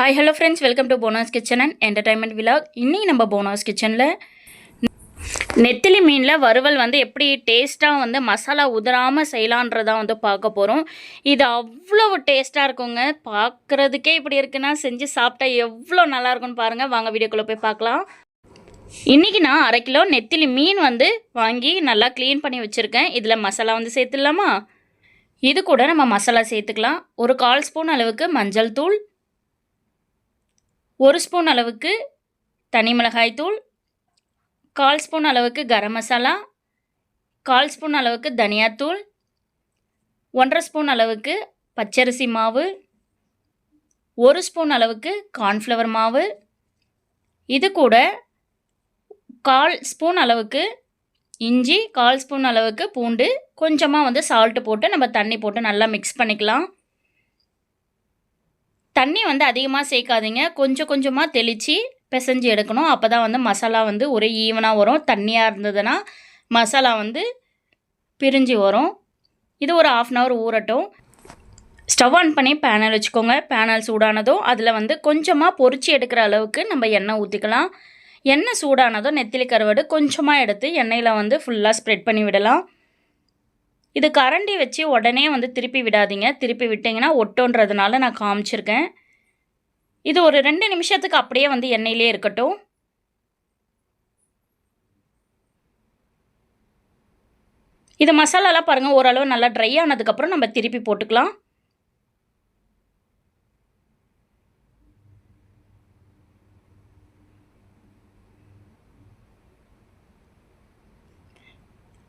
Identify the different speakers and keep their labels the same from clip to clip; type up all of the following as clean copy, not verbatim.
Speaker 1: Hi hello friends, welcome to bonus kitchen and entertainment vlog. இன்றைக்கி நம்ம bonus கிச்சனில் நெத்திலி மீனில் வறுவல் எப்படி டேஸ்ட்டாக மசாலா உதிராமல் செய்யலான்றதான் பார்க்க போகிறோம். இது அவ்வளோ டேஸ்ட்டாக இருக்குங்க. பார்க்குறதுக்கே இப்படி இருக்குன்னா செஞ்சு சாப்பிட்டா எவ்வளோ நல்லாயிருக்குன்னு பாருங்கள். வாங்க வீடியோக்குள்ளே போய் பார்க்கலாம். இன்றைக்கி நான் 1/2 கிலோ நெத்திலி மீன் வாங்கி நல்லா க்ளீன் பண்ணி வச்சுருக்கேன். இதில் மசாலா சேர்த்துடலாமா? இது கூட நம்ம மசாலா சேர்த்துக்கலாம். ஒரு 1/4 ஸ்பூன் அளவுக்கு மஞ்சள் தூள், 1 ஸ்பூன் அளவுக்கு தனி மிளகாய் தூள், 1/4 ஸ்பூன் அளவுக்கு கரம் மசாலா, 1/4 ஸ்பூன் அளவுக்கு தனியாத்தூள், 1/2 ஸ்பூன் அளவுக்கு பச்சரிசி மாவு, 1 ஸ்பூன் அளவுக்கு கார்ன்ஃப்ளவர் மாவு, இது கூட 1/4 ஸ்பூன் அளவுக்கு இஞ்சி, 1/4 ஸ்பூன் அளவுக்கு பூண்டு, கொஞ்சமாக சால்ட்டு போட்டு நம்ம தண்ணி போட்டு நல்லா மிக்ஸ் பண்ணிக்கலாம். தண்ணி அதிகமாக சேர்க்காதீங்க. கொஞ்சம் கொஞ்சமாக தெளித்து பிசைஞ்சு எடுக்கணும். அப்போ தான் மசாலா ஒரே ஈவனாக வரும். தண்ணியாக இருந்ததுன்னா மசாலா பிரிஞ்சு வரும். இது ஒரு 1/2 அன் ஹவர் ஊறட்டும். ஸ்டவ் ஆன் பண்ணி பேனல் வச்சுக்கோங்க. பேனல் சூடானதும் அதில் கொஞ்சமாக பொரிச்சு எடுக்கிற அளவுக்கு நம்ம எண்ணெய் ஊற்றிக்கலாம். எண்ணெய் சூடானதும் நெத்திலி கருவாடு கொஞ்சமாக எடுத்து எண்ணெயில் ஃபுல்லாக ஸ்ப்ரெட் பண்ணி விடலாம். இது கரண்டி வச்சு உடனே திருப்பி விடாதீங்க. திருப்பி விட்டிங்கன்னா ஒட்டோன்றதுனால நான் காமிச்சிருக்கேன். இது ஒரு 2 நிமிஷத்துக்கு அப்படியே எண்ணெயிலே இருக்கட்டும். இது மசாலாலாம் பாருங்கள், ஓரளவு நல்லா ட்ரை ஆனதுக்கப்புறம் நம்ம திருப்பி போட்டுக்கலாம்.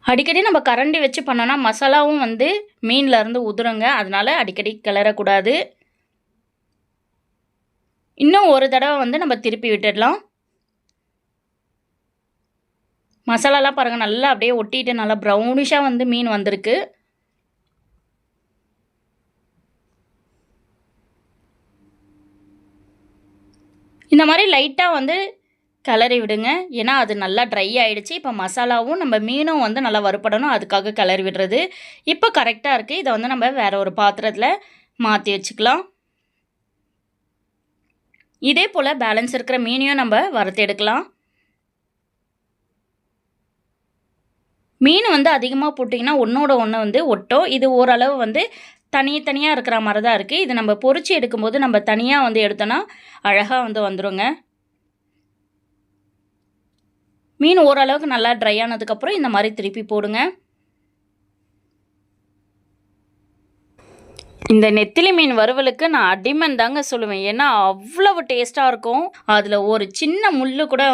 Speaker 1: அடிக்கடி நம்ம கரண்டி வச்சு பண்ணோன்னா மசாலாவும் மீன்லேருந்து உதிருங்க. அதனால் அடிக்கடி கிளறக்கூடாது. இன்னும் ஒரு தடவை நம்ம திருப்பி விட்டுடலாம். மசாலாலாம் பாருங்கள், நல்லா அப்படியே ஒட்டிட்டு நல்லா ப்ரௌனிஷாக மீன் வந்திருக்கு. இந்த மாதிரி லைட்டாக கிளறி விடுங்க. ஏன்னா அது நல்லா ட்ரை ஆகிடுச்சு. இப்போ மசாலாவும் நம்ம மீனும் நல்லா வறுப்படணும். அதுக்காக கிளறி விடுறது. இப்போ கரெக்டாக இருக்குது. இதை நம்ம வேறு ஒரு பாத்திரத்தில் மாற்றி வச்சுக்கலாம். இதே போல் பேலன்ஸ் இருக்கிற மீனையும் நம்ம வறுத்து எடுக்கலாம். மீன் அதிகமாக போட்டிங்கன்னா ஒன்றோட ஒன்று ஒட்டும். இது ஓரளவு தனித்தனியாக இருக்கிற மாதிரி தான் இருக்குது. இது நம்ம பொரிச்சு எடுக்கும்போது நம்ம தனியாக எடுத்தோன்னா அழகாக வந்துடுங்க. மீன் ஓரளவுக்கு நல்லா ட்ரை ஆனதுக்கப்புறம் இந்த மாதிரி திருப்பி போடுங்க. இந்த நெத்திலி மீன் வறுவலுக்கு நான் அடிமன் தாங்க சொல்லுவேன். ஏன்னா அவ்வளவு டேஸ்ட்டாக இருக்கும். அதில் ஒரு சின்ன முள் கூட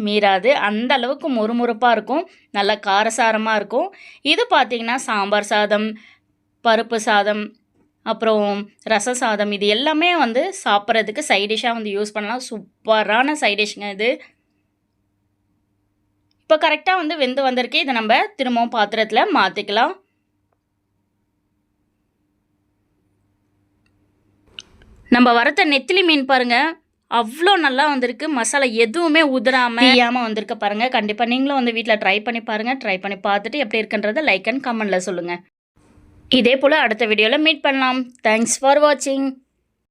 Speaker 1: மீறாது. அந்த அளவுக்கு மொறுமொறுப்பாக இருக்கும். நல்லா காரசாரமாக இருக்கும். இது பார்த்திங்கன்னா சாம்பார் சாதம், பருப்பு சாதம், அப்புறம் ரச சாதம், இது எல்லாமே சாப்பிட்றதுக்கு சைடிஷ்ஷாக யூஸ் பண்ணலாம். சூப்பரான சைடிஷ்ங்க இது. இப்போ கரெக்டாக வெந்து வந்திருக்கு. இதை நம்ம திரும்பவும் பாத்திரத்தில் மாற்றிக்கலாம். நம்ம வறுத்த நெத்திலி மீன் பாருங்கள், அவ்வளோ நல்லா வந்திருக்கு. மசாலா எதுவுமே உதிராமல் தெரியாமல் வந்திருக்கு பாருங்கள். கண்டிப்பாக நீங்களும் வீட்டில் ட்ரை பண்ணி பாருங்கள். ட்ரை பண்ணி பார்த்துட்டு எப்படி இருக்குன்றதை லைக் அண்ட் கமெண்டில் சொல்லுங்கள். இதே போல் அடுத்த வீடியோவில் மீட் பண்ணலாம். தேங்க்ஸ் ஃபார் வாட்சிங்.